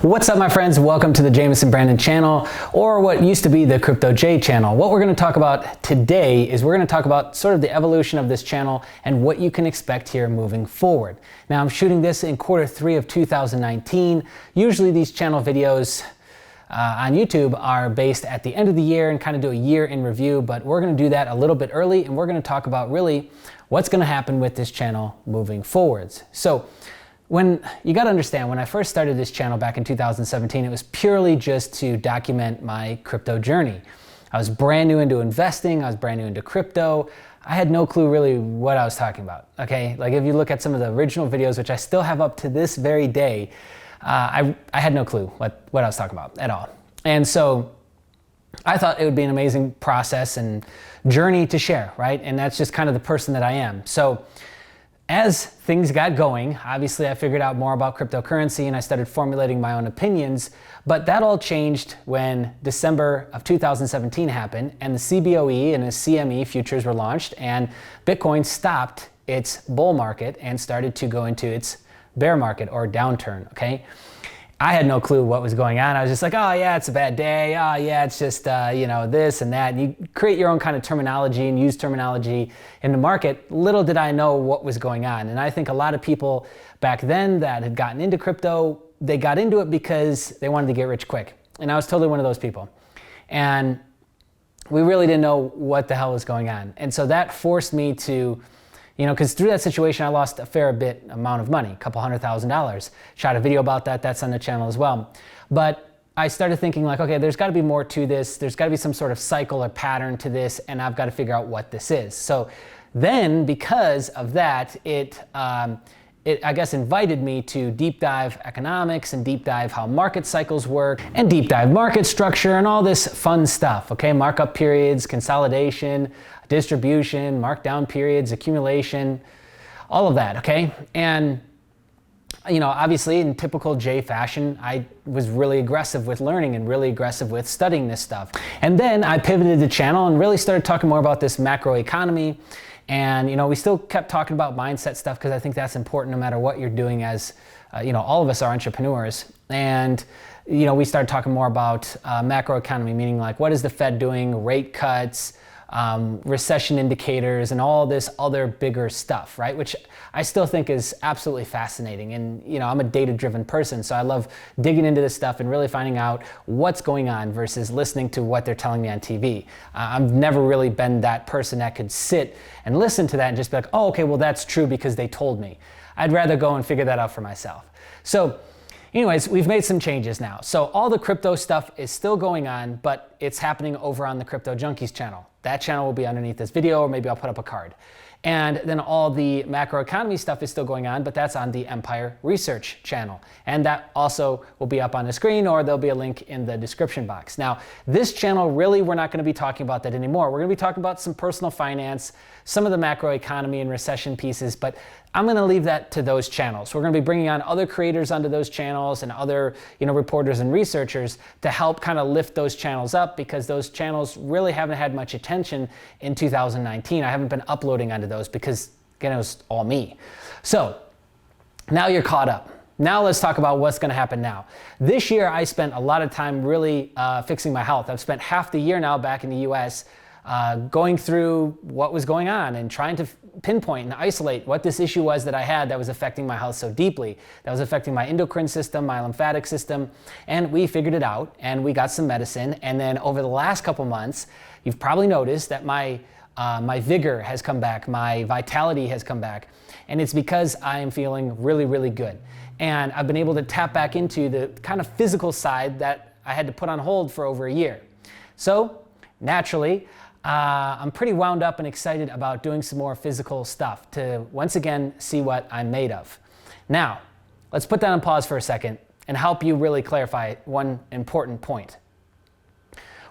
What's up, my friends? Welcome to the Jameson Brandon channel, or what used to be the Crypto J channel. What we're going to talk about today is we're going to talk about sort of the evolution of this channel and what you can expect here moving forward. Now, I'm shooting this in Q3 of 2019. Usually these channel videos on YouTube are based at the end of the year and kind of do a year in review, but we're going to do that a little bit early, and we're going to talk about really what's going to happen with this channel moving forwards. So when you got to understand, when I first started this channel back in 2017, it was purely just to document my crypto journey. I was brand new into investing. I was brand new into crypto. I had no clue really what I was talking about. Okay, like if you look at some of the original videos, which I still have up to this very day, I had no clue what I was talking about at all. And so I thought it would be an amazing process and journey to share, right? And that's just kind of the person that I am. So as things got going, obviously I figured out more about cryptocurrency and I started formulating my own opinions, but that all changed when December of 2017 happened and the CBOE and the CME futures were launched and Bitcoin stopped its bull market and started to go into its bear market or downturn, okay? I had no clue what was going on. I was just like, oh yeah, it's a bad day. Oh yeah, it's just, this and that. And you create your own kind of terminology and use terminology in the market. Little did I know what was going on. And I think a lot of people back then that had gotten into crypto, they got into it because they wanted to get rich quick. And I was totally one of those people. And we really didn't know what the hell was going on. And so that forced me to, because through that situation, I lost a fair bit amount of money, a couple $100,000. Shot a video about that, that's on the channel as well. But I started thinking like, okay, there's gotta be more to this. There's gotta be some sort of cycle or pattern to this, and I've gotta figure out what this is. So then, because of that, it I guess invited me to deep dive economics and deep dive how market cycles work and deep dive market structure and all this fun stuff, okay? Markup periods, consolidation, distribution, markdown periods, accumulation, all of that, okay? And obviously in typical J fashion, I was really aggressive with learning and really aggressive with studying this stuff. And then I pivoted the channel and really started talking more about this macro economy. And we still kept talking about mindset stuff because I think that's important no matter what you're doing as, all of us are entrepreneurs. And, we started talking more about macroeconomy, meaning like what is the Fed doing, rate cuts, recession indicators, and all this other bigger stuff, right? Which I still think is absolutely fascinating. And, I'm a data-driven person, so I love digging into this stuff and really finding out what's going on versus listening to what they're telling me on TV. I've never really been that person that could sit and listen to that and just be like, oh, okay, well, that's true because they told me. I'd rather go and figure that out for myself. So anyways, we've made some changes now. So all the crypto stuff is still going on, but it's happening over on the Crypto Junkies channel. That channel will be underneath this video, or maybe I'll put up a card. And then all the macroeconomy stuff is still going on, but that's on the Empire Research channel. And that also will be up on the screen, or there'll be a link in the description box. Now, this channel, really, we're not going to be talking about that anymore. We're going to be talking about some personal finance, some of the macroeconomy and recession pieces, but I'm going to leave that to those channels. We're going to be bringing on other creators onto those channels and other, reporters and researchers to help kind of lift those channels up, because those channels really haven't had much attention in 2019. I haven't been uploading onto those because, again, it was all me. So now you're caught up. Now let's talk about what's going to happen now. This year, I spent a lot of time really fixing my health. I've spent half the year now back in the US going through what was going on and trying to pinpoint and isolate what this issue was that I had that was affecting my health so deeply, that was affecting my endocrine system, my lymphatic system, and we figured it out and we got some medicine. And then over the last couple months, you've probably noticed that my vigor has come back, my vitality has come back, and it's because I am feeling really, really good. And I've been able to tap back into the kind of physical side that I had to put on hold for over a year. So naturally, I'm pretty wound up and excited about doing some more physical stuff to once again see what I'm made of. Now, let's put that on pause for a second and help you really clarify one important point.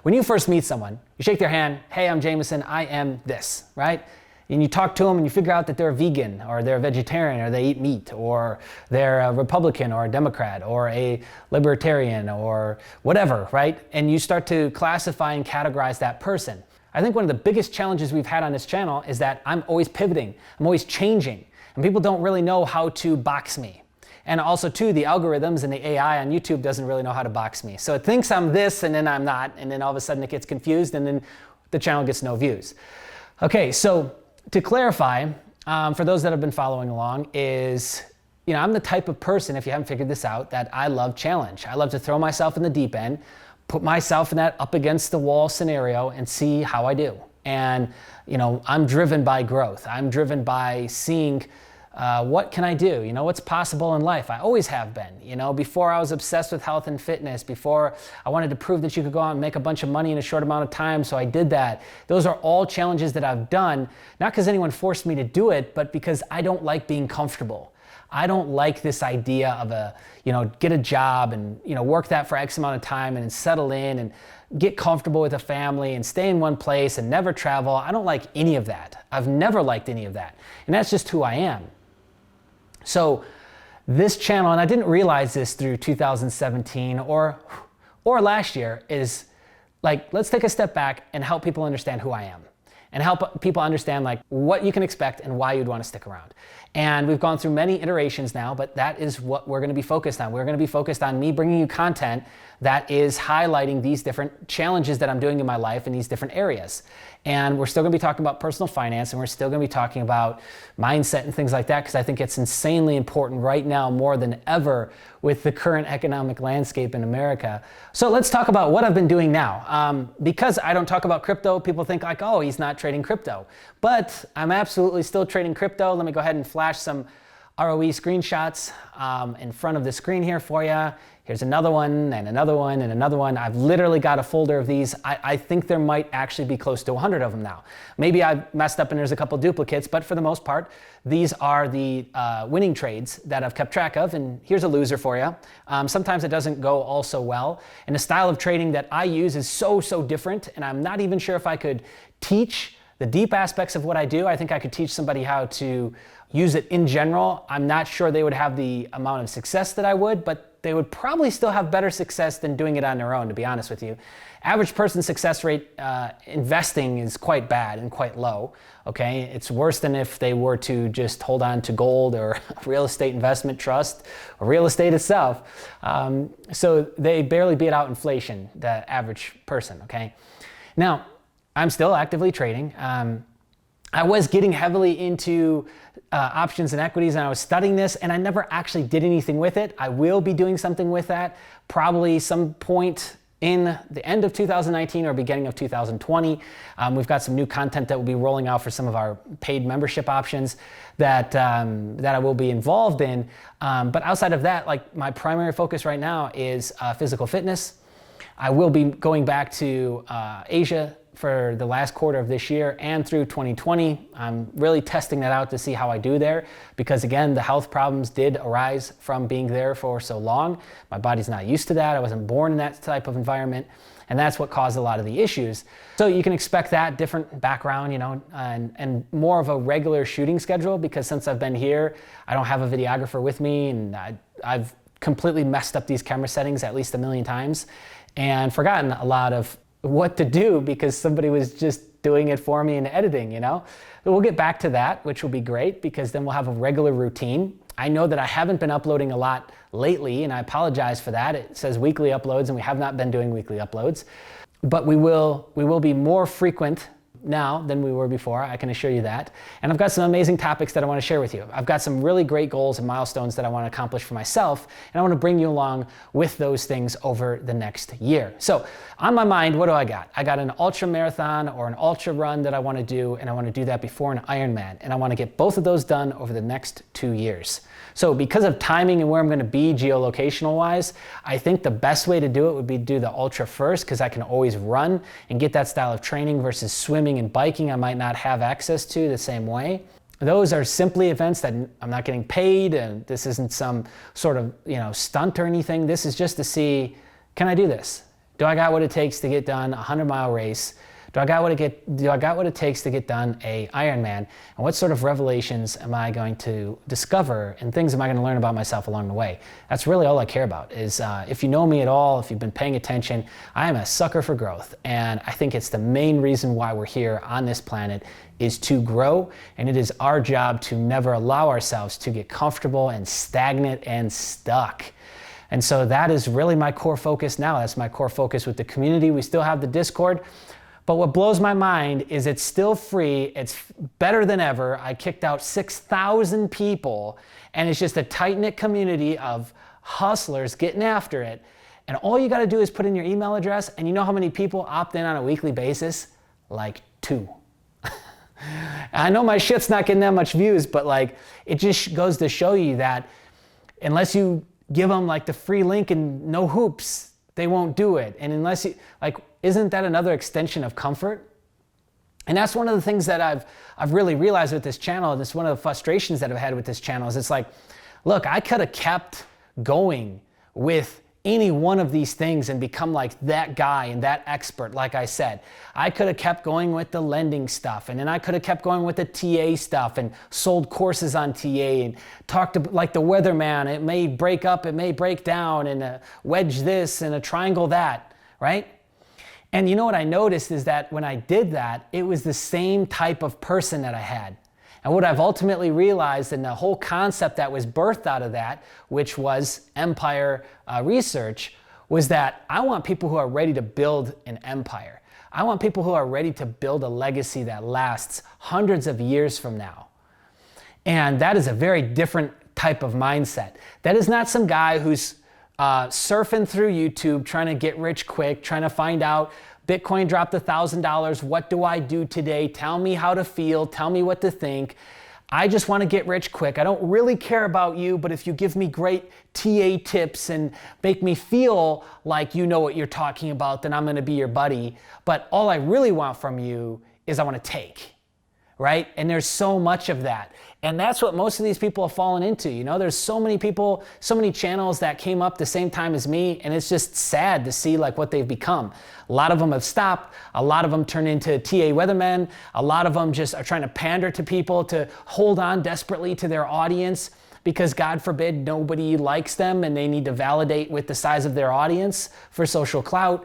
When you first meet someone, you shake their hand, hey, I'm Jameson, I am this, right? And you talk to them and you figure out that they're a vegan or they're a vegetarian or they eat meat or they're a Republican or a Democrat or a libertarian or whatever, right? And you start to classify and categorize that person. I think one of the biggest challenges we've had on this channel is that I'm always pivoting, I'm always changing, and people don't really know how to box me. And also too, the algorithms and the AI on YouTube doesn't really know how to box me. So it thinks I'm this and then I'm not, and then all of a sudden it gets confused and then the channel gets no views. Okay, so to clarify, for those that have been following along, is, I'm the type of person, if you haven't figured this out, that I love challenge. I love to throw myself in the deep end, put myself in that up against the wall scenario and see how I do. And, I'm driven by growth. I'm driven by seeing what can I do? What's possible in life? I always have been. Before I was obsessed with health and fitness, before I wanted to prove that you could go out and make a bunch of money in a short amount of time, so I did that. Those are all challenges that I've done, not because anyone forced me to do it, but because I don't like being comfortable. I don't like this idea of get a job and, work that for X amount of time and then settle in and get comfortable with a family and stay in one place and never travel. I don't like any of that. I've never liked any of that. And that's just who I am. So this channel, and I didn't realize this through 2017 or last year, is like, let's take a step back and help people understand who I am and help people understand like what you can expect and why you'd want to stick around. And we've gone through many iterations now, but that is what we're going to be focused on. We're going to be focused on me bringing you content that is highlighting these different challenges that I'm doing in my life in these different areas. And we're still going to be talking about personal finance, and we're still going to be talking about mindset and things like that, because I think it's insanely important right now more than ever with the current economic landscape in America. So let's talk about what I've been doing now. Because I don't talk about crypto, people think like, oh, he's not trading crypto. But I'm absolutely still trading crypto. Let me go ahead and flash some ROE screenshots in front of the screen here for you. Here's another one and another one and another one. I've literally got a folder of these. I think there might actually be close to 100 of them now. Maybe I've messed up and there's a couple duplicates, but for the most part, these are the winning trades that I've kept track of. And here's a loser for you. Sometimes it doesn't go all so well. And the style of trading that I use is so different. And I'm not even sure if I could teach the deep aspects of what I do. I think I could teach somebody how to use it in general. I'm not sure they would have the amount of success that I would, but they would probably still have better success than doing it on their own, to be honest with you. Average person success rate investing is quite bad and quite low, okay? It's worse than if they were to just hold on to gold or real estate investment trust or real estate itself. So they barely beat out inflation, the average person, okay? Now, I'm still actively trading. I was getting heavily into options and equities, and I was studying this, and I never actually did anything with it. I will be doing something with that probably some point in the end of 2019 or beginning of 2020. We've got some new content that will be rolling out for some of our paid membership options that I will be involved in. But outside of that, like my primary focus right now is physical fitness. I will be going back to Asia for the last quarter of this year and through 2020. I'm really testing that out to see how I do there, because again, the health problems did arise from being there for so long. My body's not used to that. I wasn't born in that type of environment, and that's what caused a lot of the issues. So you can expect that different background, and more of a regular shooting schedule, because since I've been here, I don't have a videographer with me, and I've completely messed up these camera settings at least 1,000,000 times and forgotten a lot of what to do because somebody was just doing it for me in editing, But we'll get back to that, which will be great, because then we'll have a regular routine. I know that I haven't been uploading a lot lately, and I apologize for that. It says weekly uploads, and we have not been doing weekly uploads. But we will be more frequent now than we were before, I can assure you that. And I've got some amazing topics that I want to share with you. I've got some really great goals and milestones that I want to accomplish for myself, and I want to bring you along with those things over the next year. So on my mind, what do I got? I got an ultra marathon or an ultra run that I want to do, and I want to do that before an Ironman, and I want to get both of those done over the next 2 years. So because of timing and where I'm going to be geolocational wise, I think the best way to do it would be to do the ultra first, because I can always run and get that style of training versus swimming and biking I might not have access to the same way. Those are simply events that I'm not getting paid, and this isn't some sort of stunt or anything. This is just to see, can I do this? Do I got what it takes to get done a 100-mile race? Do I got what it takes to get done a Ironman? And what sort of revelations am I going to discover and things am I going to learn about myself along the way? That's really all I care about is if you know me at all, if you've been paying attention, I am a sucker for growth. And I think it's the main reason why we're here on this planet is to grow. And it is our job to never allow ourselves to get comfortable and stagnant and stuck. And so that is really my core focus now. That's my core focus with the community. We still have the Discord, but what blows my mind is it's still free. It's better than ever. I kicked out 6,000 people, and it's just a tight-knit community of hustlers getting after it. And all you gotta do is put in your email address, and you know how many people opt in on a weekly basis? Like 2. I know my shit's not getting that much views, but like, it just goes to show you that unless you give them like the free link and no hoops, they won't do it. And unless you, like, isn't that another extension of comfort? And that's one of the things that I've really realized with this channel, and it's one of the frustrations that I've had with this channel, is it's like, look, I could have kept going with any one of these things and become like that guy and that expert, like I said. I could have kept going with the lending stuff, and then I could have kept going with the TA stuff and sold courses on TA and talked to, like the weatherman. It may break up, it may break down, and a wedge this and a triangle that, right? And you know what I noticed is that when I did that, it was the same type of person that I had. And what I've ultimately realized, and the whole concept that was birthed out of that, which was empire research, was that I want people who are ready to build an empire. I want people who are ready to build a legacy that lasts hundreds of years from now. And that is a very different type of mindset. That is not some guy who's surfing through YouTube trying to get rich quick, trying to find out Bitcoin dropped $1,000. What do I do today? Tell me how to feel. Tell me what to think. I just want to get rich quick. I don't really care about you, but if you give me great TA tips and make me feel like you know what you're talking about, then I'm going to be your buddy. But all I really want from you is I want to take, right? And there's so much of that. And that's what most of these people have fallen into. You know, there's so many people, so many channels that came up the same time as me, and it's just sad to see like what they've become. A lot of them have stopped. A lot of them turn into TA weathermen. A lot of them just are trying to pander to people to hold on desperately to their audience because God forbid nobody likes them and they need to validate with the size of their audience for social clout.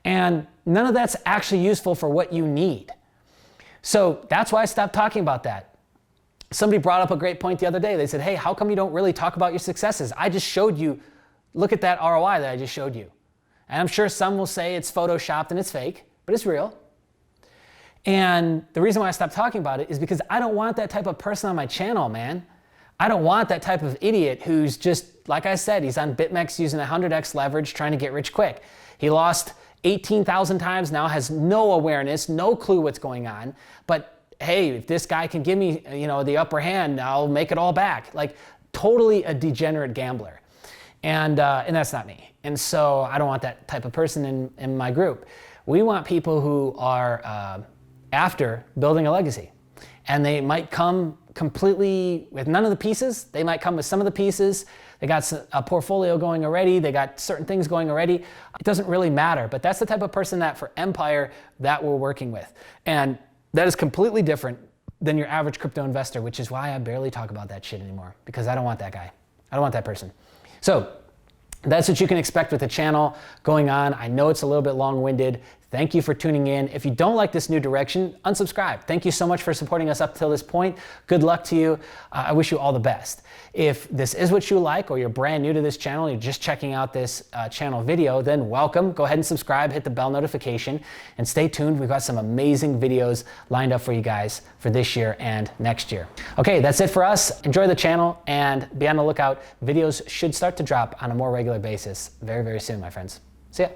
And none of that's actually useful for what you need. So that's why I stopped talking about that. Somebody brought up a great point the other day. They said, hey, how come you don't really talk about your successes? I just showed you, look at that ROI that I just showed you. And I'm sure some will say it's photoshopped and it's fake, but it's real. And the reason why I stopped talking about it is because I don't want that type of person on my channel, man. I don't want that type of idiot who's just, like I said, he's on BitMEX using 100x leverage trying to get rich quick. He lost 18,000 times now, has no awareness, no clue what's going on, but hey, if this guy can give me, you know, the upper hand, I'll make it all back. Like totally a degenerate gambler. And that's not me. And so I don't want that type of person in my group. We want people who are after building a legacy. And they might come completely with none of the pieces. They might come with some of the pieces. They got a portfolio going already. They got certain things going already. It doesn't really matter. But that's the type of person that for Empire that we're working with. And that is completely different than your average crypto investor, which is why I barely talk about that shit anymore, because I don't want that guy. I don't want that person. So that's what you can expect with the channel going on. I know it's a little bit long-winded. Thank you for tuning in. If you don't like this new direction, unsubscribe. Thank you so much for supporting us up till this point. Good luck to you. I wish you all the best. If this is what you like, or you're brand new to this channel, you're just checking out this channel video, then welcome. Go ahead and subscribe, hit the bell notification, and stay tuned. We've got some amazing videos lined up for you guys for this year and next year. Okay, that's it for us. Enjoy the channel and be on the lookout. Videos should start to drop on a more regular basis very, very soon, my friends. See ya.